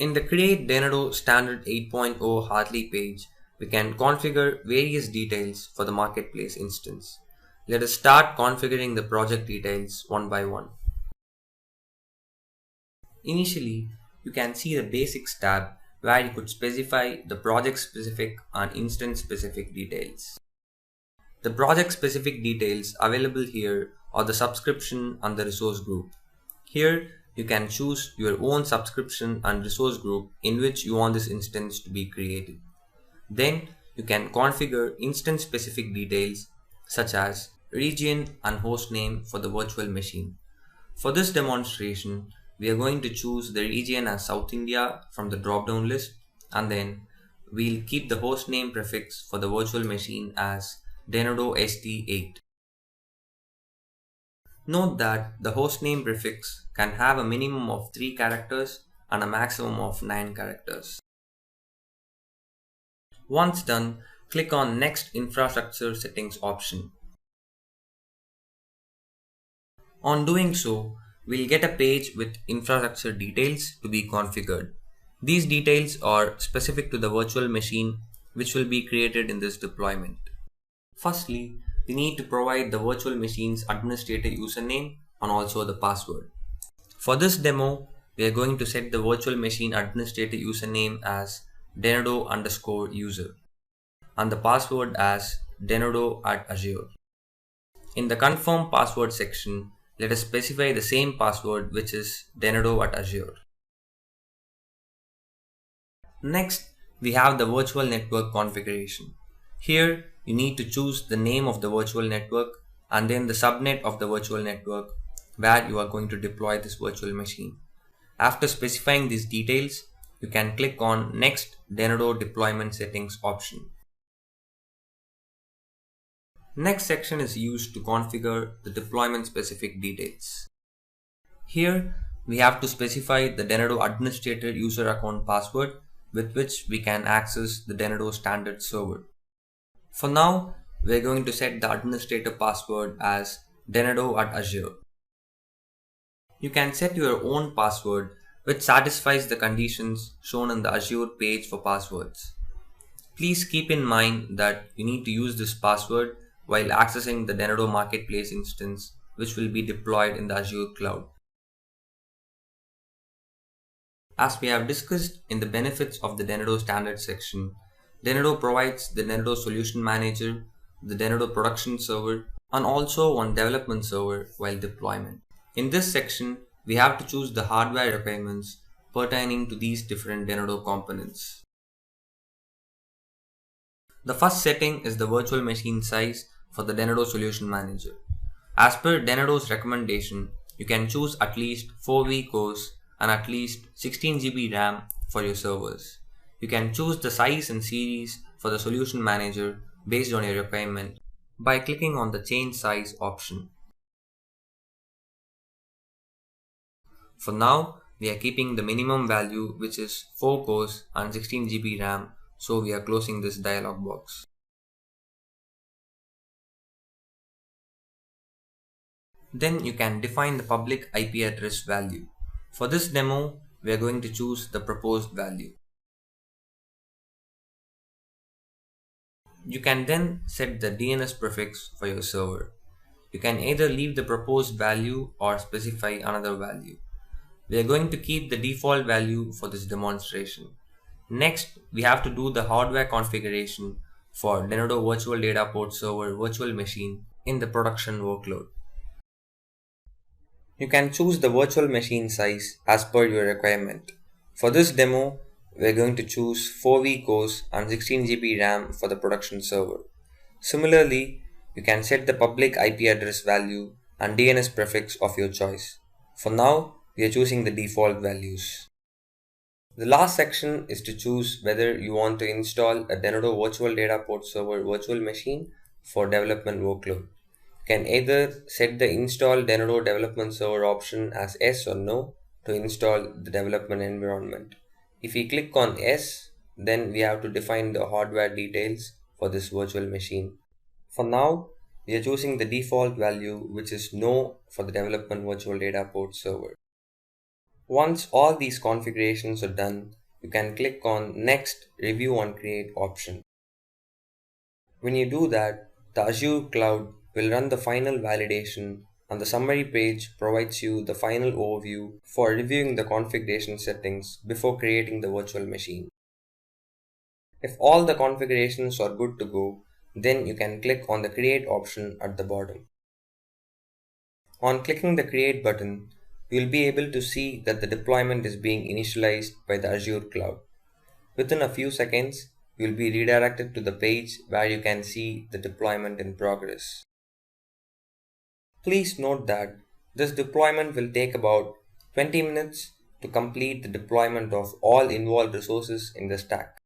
In the Create Denodo Standard 8.0 Hartley page, we can configure various details for the marketplace instance. Let us start configuring the project details one by one. Initially, you can see the Basics tab where you could specify the project specific and instance specific details. The project specific details available here are the subscription and the resource group. Here you can choose your own subscription and resource group in which you want this instance to be created. Then you can configure instance specific details such as region and host name for the virtual machine. For this demonstration, we are going to choose the region as South India from the drop down list, and then we'll keep the host name prefix for the virtual machine as Denodo ST8. Note that the hostname prefix can have a minimum of 3 characters and a maximum of 9 characters. Once done, click on Next Infrastructure Settings option. On doing so, we'll get a page with infrastructure details to be configured. These details are specific to the virtual machine which will be created in this deployment. Firstly, we need to provide the virtual machine's administrator username and also the password. For this demo, we are going to set the virtual machine administrator username as Denodo_user and the password as Denodo@Azure. In the confirm password section, let us specify the same password, which is Denodo@Azure. Next, we have the virtual network configuration. Here, you need to choose the name of the virtual network and then the subnet of the virtual network where you are going to deploy this virtual machine. After specifying these details, you can click on Next Denodo Deployment Settings option. Next section is used to configure the deployment specific details. Here, we have to specify the Denodo administrator user account password with which we can access the Denodo Standard server. For now, we are going to set the administrator password as Denodo@Azure. You can set your own password which satisfies the conditions shown in the Azure page for passwords. Please keep in mind that you need to use this password while accessing the Denodo Marketplace instance which will be deployed in the Azure cloud. As we have discussed in the benefits of the Denodo Standard section, Denodo provides the Denodo Solution Manager, the Denodo Production Server, and also one development server while deployment. In this section, we have to choose the hardware requirements pertaining to these different Denodo components. The first setting is the virtual machine size for the Denodo Solution Manager. As per Denodo's recommendation, you can choose at least 4 vCores and at least 16 GB RAM for your servers. You can choose the size and series for the Solution Manager based on your requirement by clicking on the Change Size option. For now, we are keeping the minimum value which is 4 cores and 16 GB RAM, so we are closing this dialog box. Then you can define the public IP address value. For this demo, we are going to choose the proposed value. You can then set the DNS prefix for your server. You can either leave the proposed value or specify another value. We are going to keep the default value for this demonstration. Next, we have to do the hardware configuration for Denodo Virtual Data Port Server virtual machine in the production workload. You can choose the virtual machine size as per your requirement. For this demo, we are going to choose 4 vCores and 16 GB RAM for the production server. Similarly, you can set the public IP address value and DNS prefix of your choice. For now, we are choosing the default values. The last section is to choose whether you want to install a Denodo Virtual Data Port Server virtual machine for development workload. You can either set the Install Denodo Development Server option as yes or no to install the development environment. If we click on yes, then we have to define the hardware details for this virtual machine. For now, we are choosing the default value which is no for the development virtual data port server. Once all these configurations are done, you can click on Next Review on Create option. When you do that, the Azure cloud will run the final validation and the summary page provides you the final overview for reviewing the configuration settings before creating the virtual machine. If all the configurations are good to go, then you can click on the Create option at the bottom. On clicking the Create button, you will be able to see that the deployment is being initialized by the Azure cloud. Within a few seconds, you will be redirected to the page where you can see the deployment in progress. Please note that this deployment will take about 20 minutes to complete the deployment of all involved resources in the stack.